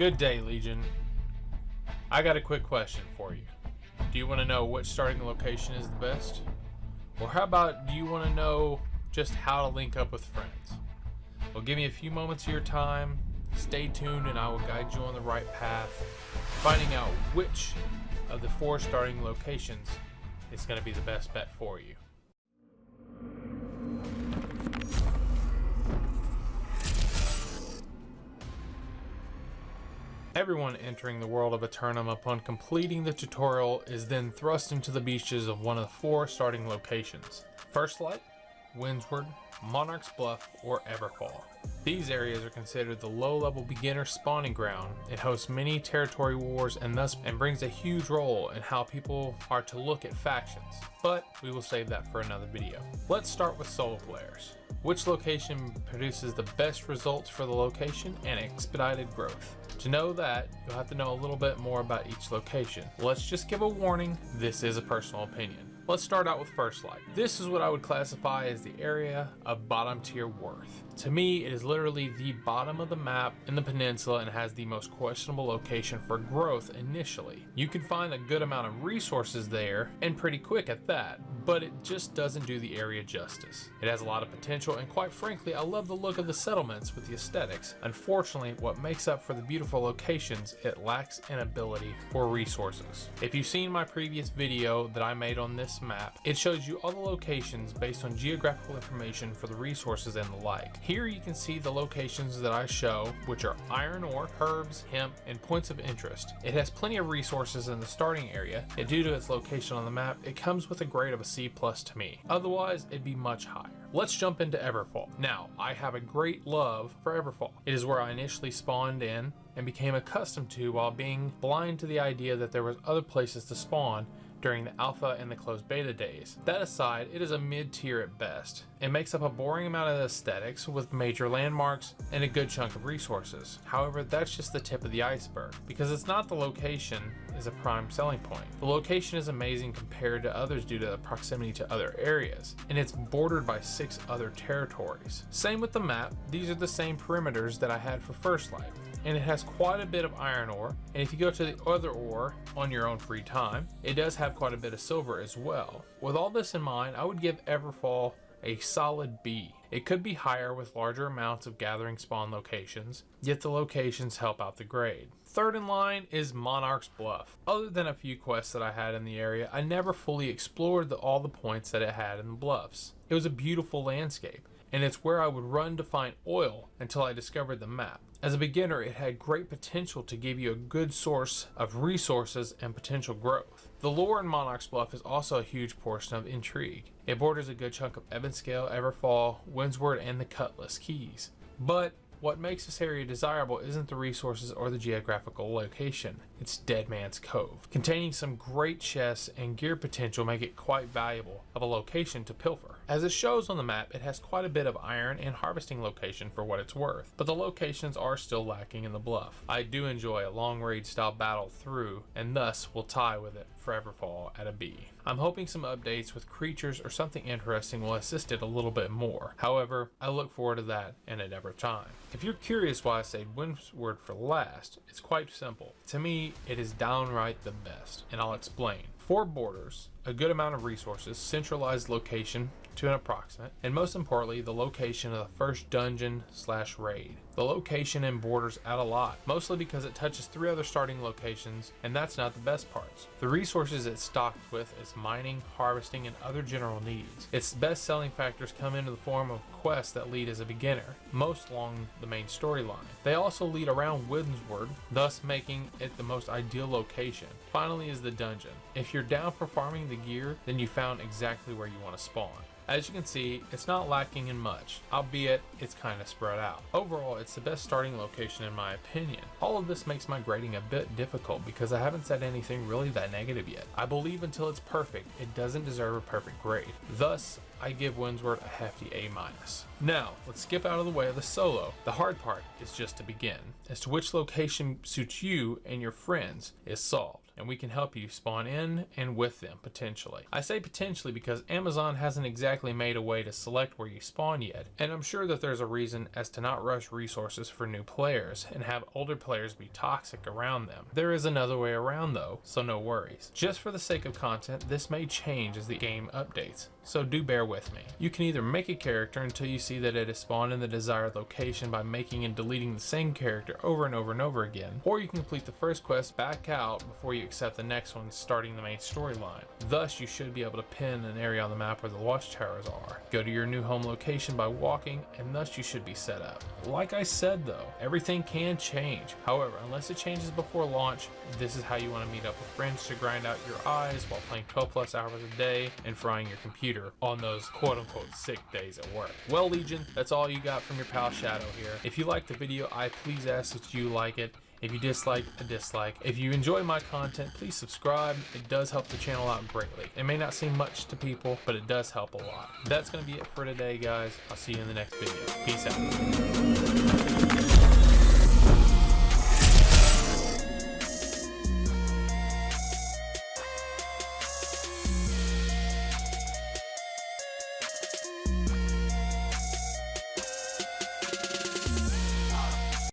Good day, Legion. I got a quick question for you. Do you want to know which starting location is the best? Or how about, do you want to know just how to link up with friends? Well, give me a few moments of your time, stay tuned, and I will guide you on the right path, finding out which of the 4 starting locations is going to be the best bet for you. Everyone entering the world of Aeternum upon completing the tutorial is then thrust into the beaches of one of the 4 starting locations: First Light, Windsward, Monarch's Bluff, or Everfall. These areas are considered the low-level beginner spawning ground. It hosts many territory wars and brings a huge role in how people are to look at factions, but we will save that for another video. Let's start with solo players. Which location produces the best results for the location and expedited growth? To know that, you'll have to know a little bit more about each location. Let's just give a warning, this is a personal opinion. Let's start out with First Light. This is what I would classify as the area of bottom tier worth. To me, it is literally the bottom of the map in the peninsula and has the most questionable location for growth initially. You can find a good amount of resources there, and pretty quick at that, but it just doesn't do the area justice. It has a lot of potential, and quite frankly, I love the look of the settlements with the aesthetics. Unfortunately, what makes up for the beautiful locations, it lacks an ability for resources. If you've seen my previous video that I made on this map, it shows you all the locations based on geographical information for the resources and the like. Here you can see the locations that I show, which are iron ore, herbs, hemp, and points of interest. It has plenty of resources in the starting area, and due to its location on the map, it comes with a grade of a C+ to me. Otherwise, it'd be much higher. Let's jump into Everfall. Now, I have a great love for Everfall. It is where I initially spawned in and became accustomed to while being blind to the idea that there was other places to spawn during the alpha and the closed beta days. That aside, it is a mid-tier at best. It makes up a boring amount of aesthetics with major landmarks and a good chunk of resources. However, that's just the tip of the iceberg, because it's not the location is a prime selling point. The location is amazing compared to others due to the proximity to other areas, and it's bordered by 6 other territories. Same with the map, these are the same perimeters that I had for First Light, and it has quite a bit of iron ore, and if you go to the other ore on your own free time, it does have quite a bit of silver as well. With all this in mind, I would give Everfall a solid B. It could be higher with larger amounts of gathering spawn locations, yet the locations help out the grade. Third in line is Monarch's Bluff. Other than a few quests that I had in the area, I never fully explored all the points that it had in the bluffs. It was a beautiful landscape, and it's where I would run to find oil until I discovered the map. As a beginner, it had great potential to give you a good source of resources and potential growth. The lore in Monarch's Bluff is also a huge portion of intrigue. It borders a good chunk of Ebonscale, Everfall, Windsward, and the Cutlass Keys. But what makes this area desirable isn't the resources or the geographical location, it's Dead Man's Cove. Containing some great chests and gear potential make it quite valuable of a location to pilfer. As it shows on the map, it has quite a bit of iron and harvesting location for what it's worth, but the locations are still lacking in the bluff. I do enjoy a long raid style battle through, and thus will tie with it for Everfall at a B. I'm hoping some updates with creatures or something interesting will assist it a little bit more. However, I look forward to that in another time. If you're curious why I saved Windsward for last, it's quite simple. To me, it is downright the best, and I'll explain. 4 borders, a good amount of resources, centralized location to an approximate, and most importantly, the location of the first dungeon/raid. The location and borders add a lot, mostly because it touches 3 other starting locations, and that's not the best parts. The resources it's stocked with is mining, harvesting, and other general needs. Its best selling factors come into the form of quests that lead as a beginner, most along the main storyline. They also lead around Windsward, thus making it the most ideal location. Finally is the dungeon. If you're down for farming the gear, then you found exactly where you want to spawn. As you can see, it's not lacking in much, albeit it's kind of spread out. Overall, it's the best starting location in my opinion. All of this makes my grading a bit difficult because I haven't said anything really that negative yet. I believe until it's perfect, it doesn't deserve a perfect grade. Thus, I give Windsward a hefty A-. Now, let's skip out of the way of the solo. The hard part is just to begin. As to which location suits you and your friends is solved. and we can help you spawn in and with them potentially. I say potentially because Amazon hasn't exactly made a way to select where you spawn yet, and I'm sure that there's a reason as to not rush resources for new players and have older players be toxic around them. There is another way around though, so no worries. Just for the sake of content, this may change as the game updates, so do bear with me. You can either make a character until you see that it is spawned in the desired location by making and deleting the same character over and over and over again, or you can complete the first quest, back out before you accept the next one, starting the main storyline. Thus, you should be able to pin an area on the map where the watchtowers are. Go to your new home location by walking, and thus you should be set up. Like I said though, everything can change. However, unless it changes before launch, this is how you want to meet up with friends to grind out your eyes while playing 12 plus hours a day and frying your computer on those quote-unquote sick days at work. Well, Legion, that's all you got from your pal Shadow here. If you liked the video, I please ask that you like it. If you dislike, a dislike. If you enjoy my content, please subscribe. It does help the channel out greatly. It may not seem much to people, but it does help a lot. That's going to be it for today, guys. I'll see you in the next video. Peace out.